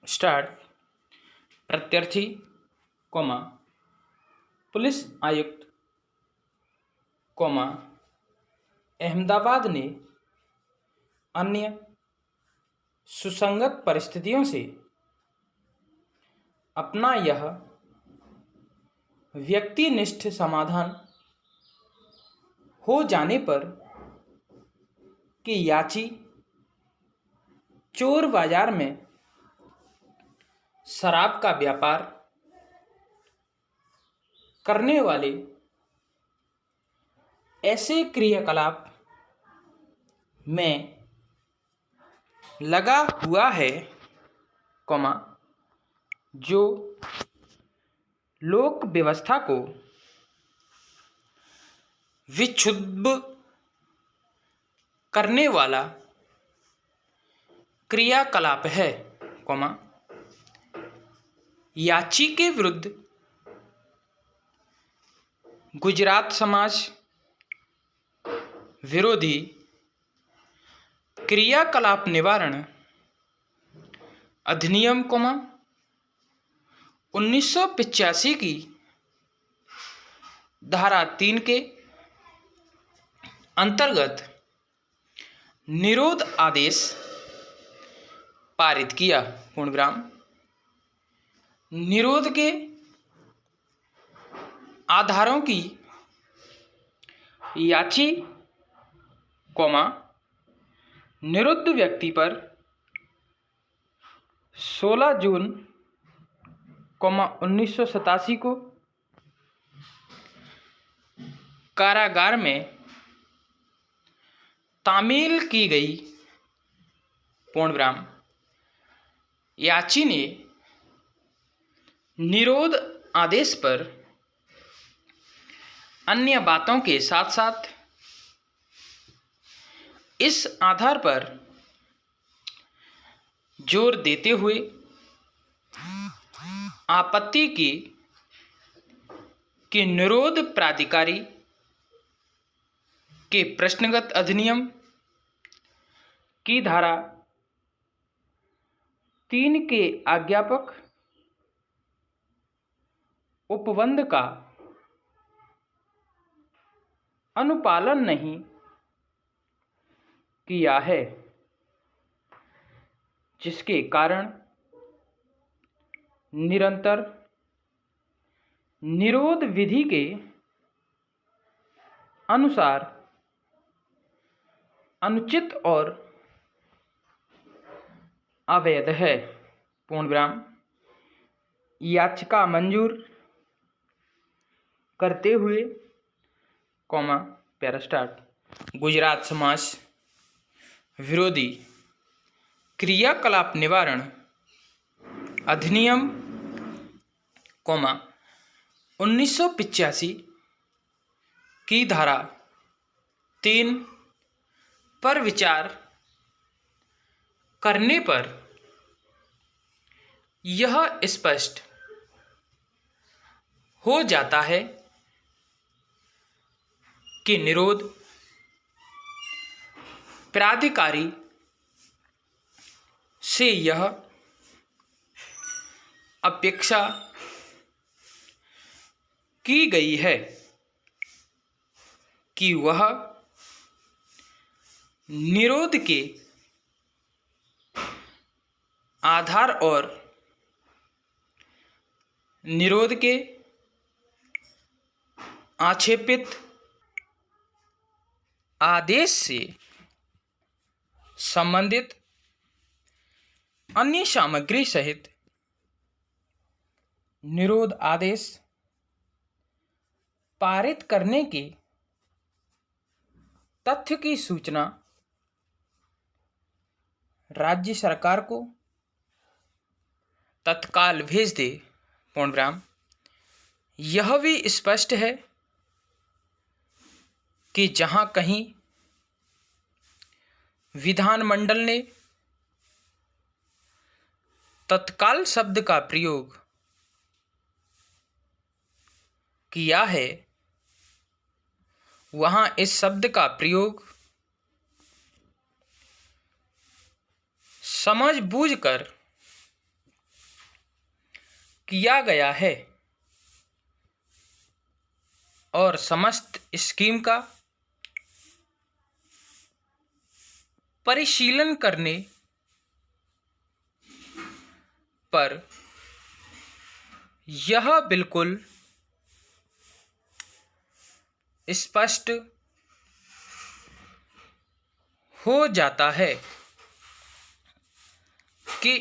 Start. प्रत्यार्थी comma police आयुक्त comma Ahmedabad ने अन्य सुसंगत परिस्थितियों से अपना यह व्यक्तिनिष्ठ समाधान हो जाने पर कि याची चोर बाजार में शराब का व्यापार करने वाले ऐसे क्रियाकलाप में लगा हुआ है कॉमा जो लोक व्यवस्था को विक्षुब्ध करने वाला क्रियाकलाप है कॉमा याची के विरुद्ध गुजरात समाज विरोधी क्रियाकलाप निवारण अधिनियम कॉमा 1985 की धारा 3 के अंतर्गत निरोध आदेश पारित किया पूर्णविराम। निरोध के आधारों की याची कॉमा निरुद्ध व्यक्ति पर 16 जून 1987 को कारागार में तामील की गई पूर्णविराम। याची ने निरोध आदेश पर अन्य बातों के साथ साथ इस आधार पर जोर देते हुए आपत्ति की कि निरोध प्राधिकारी के प्रश्नगत अधिनियम की धारा 3 के आज्ञापक उपबंध का अनुपालन नहीं किया है, जिसके कारण निरंतर निरोध विधि के अनुसार अनुचित और अवैध है पूर्णविराम। याचिका मंजूर करते हुए कॉमा पैरास्टार्ट गुजरात समाज विरोधी क्रियाकलाप निवारण अधिनियम कॉमा 1985 की धारा 3 पर विचार करने पर यह स्पष्ट हो जाता है कि निरोध प्राधिकारी से यह अपेक्षा की गई है कि वह निरोध के आधार और निरोध के आक्षेपित आदेश से संबंधित अन्य सामग्री सहित निरोध आदेश पारित करने के तथ्य की सूचना राज्य सरकार को तत्काल भेज दे पूर्णविराम। यह भी स्पष्ट है कि जहां कहीं विधानमंडल ने तत्काल शब्द का प्रयोग किया है, वहां इस शब्द का प्रयोग समझ बूझकर किया गया है और समस्त स्कीम का परिशीलन करने पर यह बिल्कुल स्पष्ट हो जाता है कि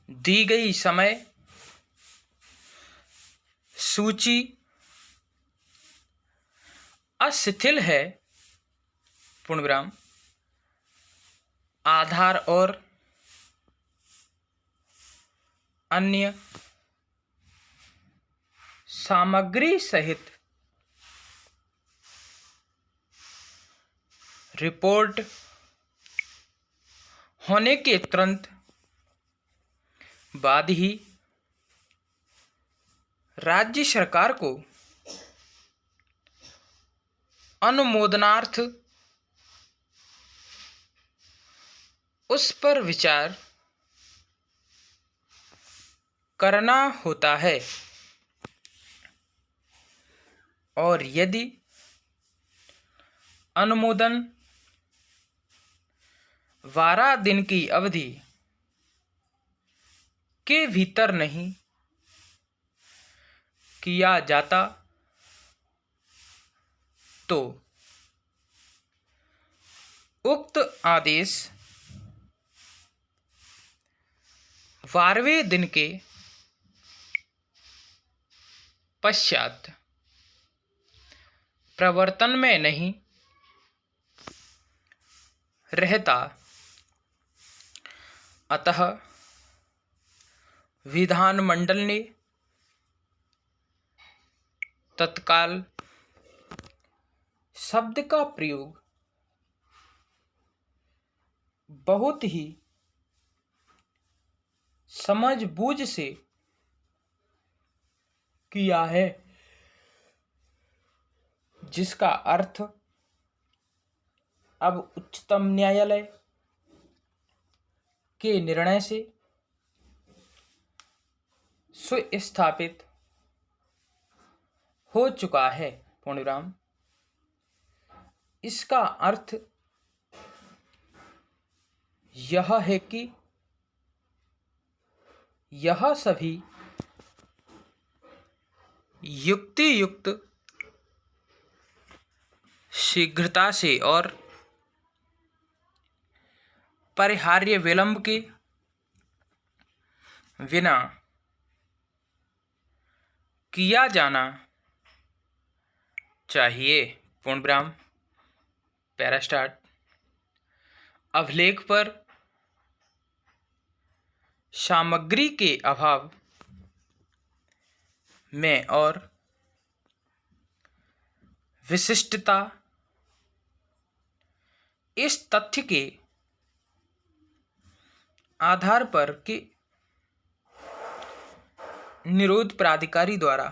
दी गई समय सूची अशिथिल है, पूर्णविराम, आधार और अन्य सामग्री सहित रिपोर्ट होने के तुरंत बाद ही राज्य सरकार को अनुमोदनार्थ उस पर विचार करना होता है और यदि अनुमोदन 12 दिन की अवधि के भीतर नहीं किया जाता तो उक्त आदेश 12वें दिन के पश्चात प्रवर्तन में नहीं रहता। अतः विधानमंडल ने तत्काल शब्द का प्रयोग बहुत ही समझबूझ से किया है, जिसका अर्थ अब उच्चतम न्यायालय के निर्णय से सुस्थापित हो चुका है, पूर्णविराम। इसका अर्थ यह है कि यह सभी युक्ति युक्त शीघ्रता से और परिहार्य विलंब के बिना किया जाना चाहिए, पूर्णविराम। पैरास्टार्ट। अभिलेख पर सामग्री के अभाव में और विशिष्टता इस तथ्य के आधार पर कि निरोध प्राधिकारी द्वारा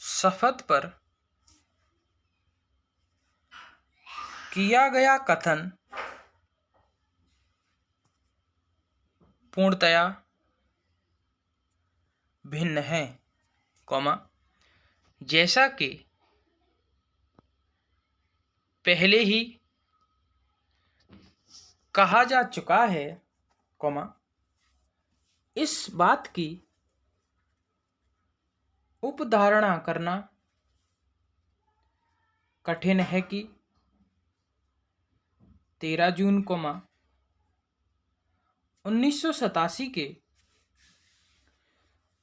शपथ पर किया गया कथन पूर्णतया भिन्न है, जैसा कि पहले ही कहा जा चुका है, इस बात की उपधारणा करना कठिन है कि 13 जून 1987 के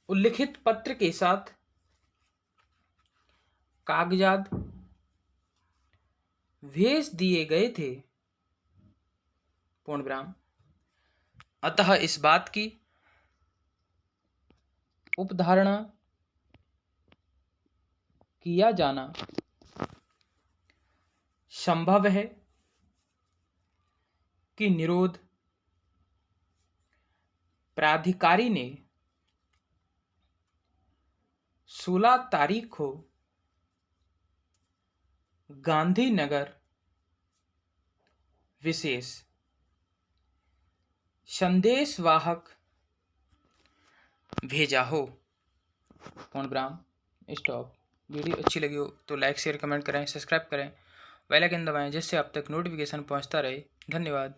उल्लिखित पत्र के साथ कागजात भेज दिए गए थे, पूर्णविराम। अतः इस बात की उपधारणा किया जाना संभव है कि निरोध प्राधिकारी ने 16 तारीख को गांधीनगर विशेष संदेश वाहक भेजा हो। पूर्णविराम स्टॉप। वीडियो अच्छी लगी हो तो लाइक शेयर कमेंट करें, सब्सक्राइब करें, बेल आइकन दबाएं जिससे आप तक नोटिफिकेशन पहुंचता रहे। धन्यवाद।